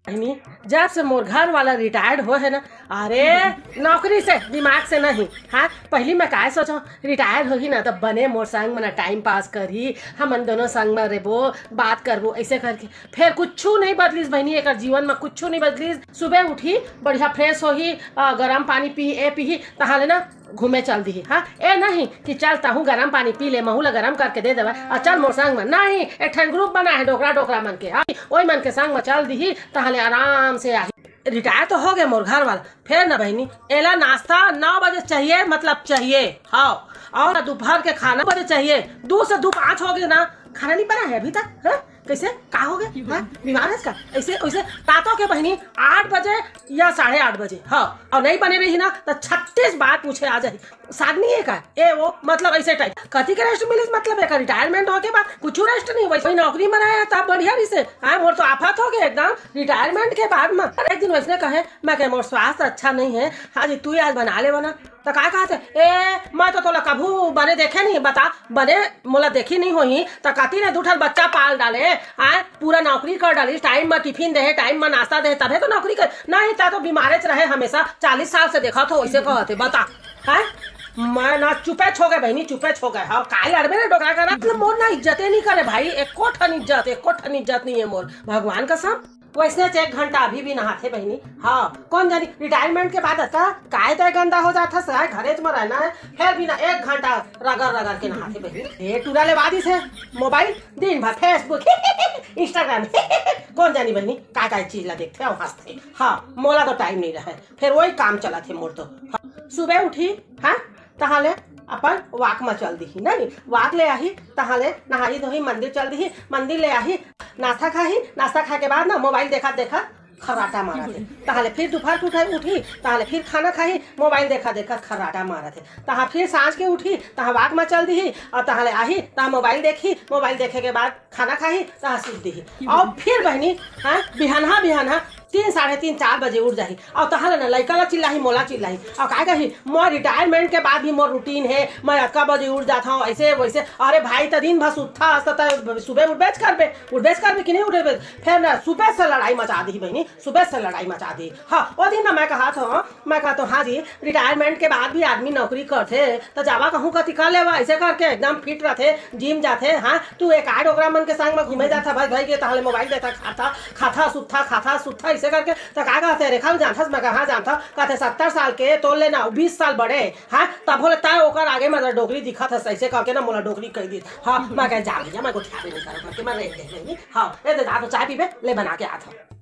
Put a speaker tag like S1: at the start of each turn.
S1: बहनी जब से मोर घर वाला रिटायर्ड हो है ना, अरे नौकरी से दिमाग से नहीं। हाँ, पहली मैं काय सोचा रिटायर्ड होगी ना तब बने मोर संग मना टाइम पास करी, हम दोनों संग में रेबो बात करबो ऐसे करके। फिर कुछ नहीं बदलीस बहनी, एक जीवन में कुछ नहीं बदलीस। सुबह उठी बढ़िया फ्रेश होही, गर्म पानी पी तहाँ ना घूमे चल दी। हाँ, ए नहीं कि चल ताहू गरम पानी पी ले, महू ला गरम करके दे देवा और चल मोर संग में नहीं। एक ठन ग्रुप बना है डोकरा मन के, वही मन के संग में चल दी तहले आराम से आही। रिटायर तो हो गए मोर घर वाला। फिर ना बहनी एला नाश्ता 9 बजे चाहिए, मतलब चाहिए। हाँ, और दोपहर के खाना बजे चाहिए। 2 से 5 हो गए ना, खाना नहीं बना है अभी तक। हाँ? कैसे का हो गए? बीमार है का? ऐसे वैसे तातो के बहनी 8 बजे या 8:30 बजे। हाँ, और नहीं बने रही ना तो 36 बात पूछे आ जाए सागनी है का ए वो, मतलब ऐसे टाइप कथी के रेस्ट मिले, मतलब एक रिटायरमेंट हो के बाद कुछ रेस्ट नहीं। वैसे नौकरी में रहे तब बढ़िया रही से। हाँ, मोर तो आफत हो गए एकदम रिटायरमेंट के बाद में। एक दिन वैसे कहे मैं कहे मोर स्वास्थ्य अच्छा नहीं है, हाँ जी तू आज बना ले बना तो का कहते ए मैं तो तोला कभू बने देखे नहीं, बता बने मोला देखी नहीं होही तो कथी ने 2 बच्चा पाल डाले। हाँ, पूरा नौकरी कर डाली, टाइम में टिफिन दे, टाइम में नाश्ता दे, तबे तो नौकरी कर। नहीं ता तो बीमारे रहे हमेशा, 40 साल से देखा तो वैसे कहते बता। है मैं ना चुपे छो गए बहनी, चुपे छो गए। हाँ, काहे लड़बे ना डोकरा करा, मतलब मोर ना इज्जते नहीं करे भाई, एको ठन इज्जत नहीं है मोर, भगवान कसम। वैसे 1 घंटा अभी भी नहाते बहनी। हाँ, कौन जानी रिटायरमेंट के बाद आता काय तय गंदा हो जाता है, घरे में रहना है फिर भी ना 1 घंटा रगड़ के नहाते बहनी। ये टूरा ले बादी से मोबाइल दिन भर फेसबुक इंस्टाग्राम कौन जानी बहनी का चीज ला देखते और हंसते। हाँ, मोला तो टाइम नहीं रहे, फिर वही काम चला थे मोर तो। हाँ, सुबह उठी हाँ तहाले अपन वाक में चल दी, नहीं वाक ले आही तहाले नहाई धोही मंदिर चल दी, मंदिर ले आही नाश्ता खाही, नाश्ता खा के बाद ना मोबाइल देखा खराटा मारा थे। तहाले फिर दोपहर को उठी तहाले फिर खाना खाही, मोबाइल देखा खराटा मारा थे। तहा फिर सांझ के उठी तहा वाक में चल दी और तहाले आही तहा मोबाइल देखी, मोबाइल देखे के बाद खाना खाही तहा सूत दी। और फिर बहनी हाँ बिहाना 3, 3:30, 4 बजे उठ जाही और तहाले ना लड़का ला चिल्लाही मोला चिल्लाही और का कही मोर रिटायरमेंट के बाद भी मोर रूटीन है, मैं अक्का बजे उठ जाता हूँ ऐसे वैसे। अरे भाई तो दिन भर सुत्था सुबह उठबेच करबे कि नहीं उठबे। फिर ना सुबह से लड़ाई मचा दी बहनी, सुबह से लड़ाई मचा दी। हाँ, वो दिन ना मैं कहा तो हाँ जी रिटायरमेंट के बाद भी आदमी नौकरी करते तो जावा कहूँ कति कर लेवा ऐसे करके एकदम फिट रहते, जिम जाते। हाँ, तू एक आध ओकरा मन के संग में घूमे जाता भाई के तहले मोबाइल देता खाता सुत्था ऐसे करके तो का कहते रेखा जानता मैं कहाँ जानता कहते 70 साल के तो लेना 20 साल बड़े। हाँ, तब बोले तय ओकर आगे में डोकरी दिखा था ऐसे करके ना मोला डोकरी कह दी। हाँ, मैं कह जा भैया मैं कुछ नहीं करूँगा मैं। हाँ, ए जा तो चाय पीबे ले बना के आता।